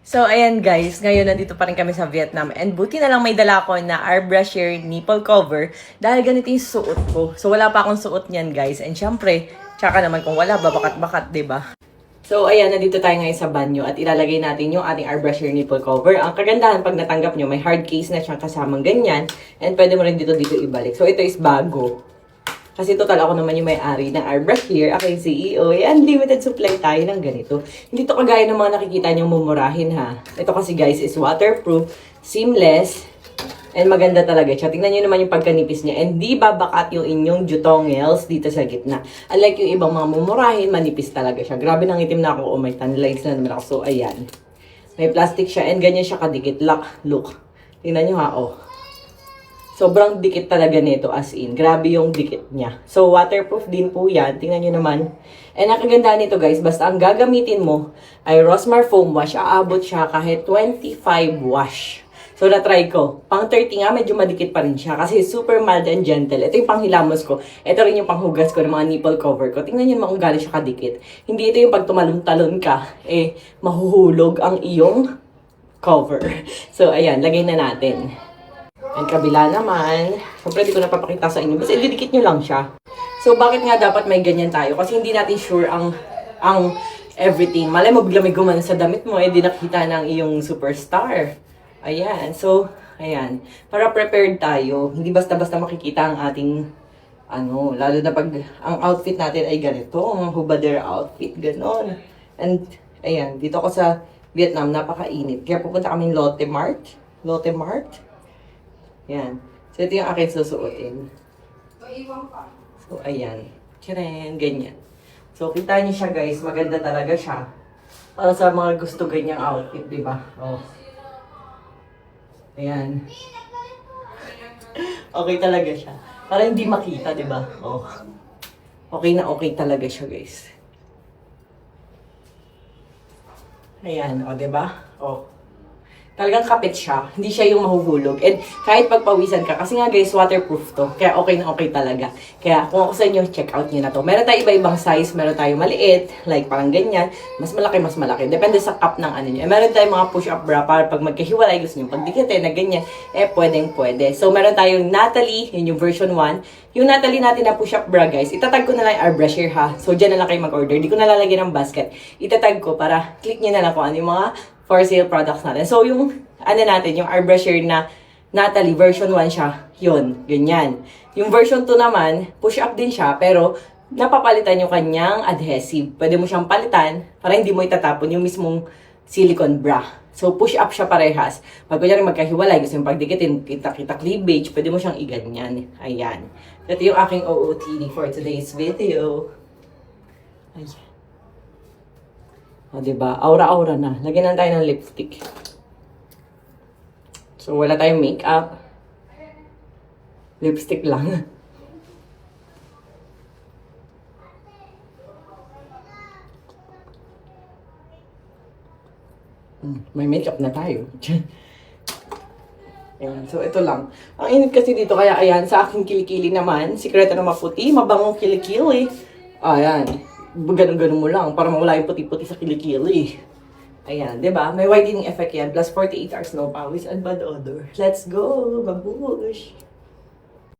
So, ayan guys, ngayon nandito pa rin kami sa Vietnam. And buti na lang may dala ko na Airbrusher nipple cover dahil ganito yung suot ko. So, wala pa akong suot niyan guys. And syempre, tsaka naman kung wala, babakat-bakat, ba diba? So, ayan, nandito tayo ngayon sa banyo at ilalagay natin yung ating Airbrusher nipple cover. Ang kagandahan pag natanggap nyo, may hard case na siyang kasamang ganyan. And pwede mo rin dito ibalik. So, ito is bago. Kasi total ako naman yung may-ari ng Airbrush here. Ako yung CEO. Unlimited supply tayo ng ganito. Hindi to kagaya ng mga nakikita niyong mumurahin ha. Ito kasi guys is waterproof, seamless, and maganda talaga siya. Tingnan niyo naman yung pagkanipis niya. And di babakat yung inyong jutongels dito sa gitna. Unlike yung ibang mga mumurahin, manipis talaga siya. Grabe nang itim na ako. Oh, may tan lines na naman ako. So ayan. May plastic siya and ganyan siya kadikit. Look. Tingnan niyo ha. Oh. Sobrang dikit talaga nito as in. Grabe yung dikit niya. So, waterproof din po yan. Tingnan nyo naman. And ang kagandahan nito guys, basta ang gagamitin mo ay Rosmar Foam Wash. Aabot siya kahit 25 wash. So, na-try ko. Pang 30 nga, medyo madikit pa rin siya. Kasi super mild and gentle. Ito yung panghilamos ko. Ito rin yung panghugas ko ng mga nipple cover ko. Tingnan nyo naman kung galing siya kadikit. Hindi ito yung pag tumalon-talon ka, mahuhulog ang iyong cover. So, ayan. Lagay na natin. And kabila naman, syempre di ko napapakita sa inyo. Basta ididikit nyo lang siya. So, bakit nga dapat may ganyan tayo? Kasi hindi natin sure ang everything. Malay mo, bigla may gumana sa damit mo, di nakita ng iyong superstar. Ayan. So, ayan. Para prepared tayo. Hindi basta-basta makikita ang ating, lalo na pag ang outfit natin ay ganito. Ang hubader outfit, ganon. And, ayan. Dito ako sa Vietnam, napakainit. Kaya pupunta kami Lotte Mart. Yan. So, ito yung akin susuotin. So, ayan. Tcharan! Ganyan. So, kita niyo siya guys. Maganda talaga siya. Para sa mga gusto ganyang outfit, di ba? Oh. Ayan. Okay talaga siya. Para hindi makita, di ba? Oh. Okay na okay talaga siya guys. Ayan. O, di ba? Oh. Talagang kapit siya. Hindi siya yung mahuhulog. And kahit pagpawisan ka, kasi nga guys, waterproof to. Kaya okay na okay talaga. Kaya kung ako sa inyo, check out nyo na to. Meron tayo iba-ibang size. Meron tayo maliit, like parang ganyan. Mas malaki. Depende sa cup ng ano nyo. Meron tayong mga push-up bra para pag magkahiwalay, gusto nyo pagdikitin na ganyan, pwede. So meron tayong Natalie, yun yung version 1. Yung Natalie natin na push-up bra guys, itatag ko na lang yung Airbrusher ha. So dyan na lang kayo mag-order. Di ko na lalagyan ng basket. Itatag ko para click nyo na lang kung ano yung mga for sale products natin. So, yung, yung Airbrusher na Natalie, version 1 siya, yun, ganyan. Yung version 2 naman, push-up din siya, pero napapalitan yung kanyang adhesive. Pwede mo siyang palitan para hindi mo itatapon yung mismong silicone bra. So, push-up siya parehas. Pag kunyari magkahiwalay, gusto yung pagdikitin, kita cleavage, pwede mo siyang iganyan. Ayan. Ito yung aking OOTD for today's video. Ayan. O, diba? Aura-aura na. Lagyan na tayo ng lipstick. So, wala tayong makeup. Lipstick lang. May makeup na tayo. Ayan. So, ito lang. Ang init kasi dito, kaya ayan, sa aking kilikili naman, sikreto na maputi, mabangong kilikili. Ayan. Ganun-ganun mo lang para mawala yung puti-puti sa kilikili. Ayan, di ba? May whitening effect yan. Plus 48 hours no pawis and bad odor. Let's go! Babush!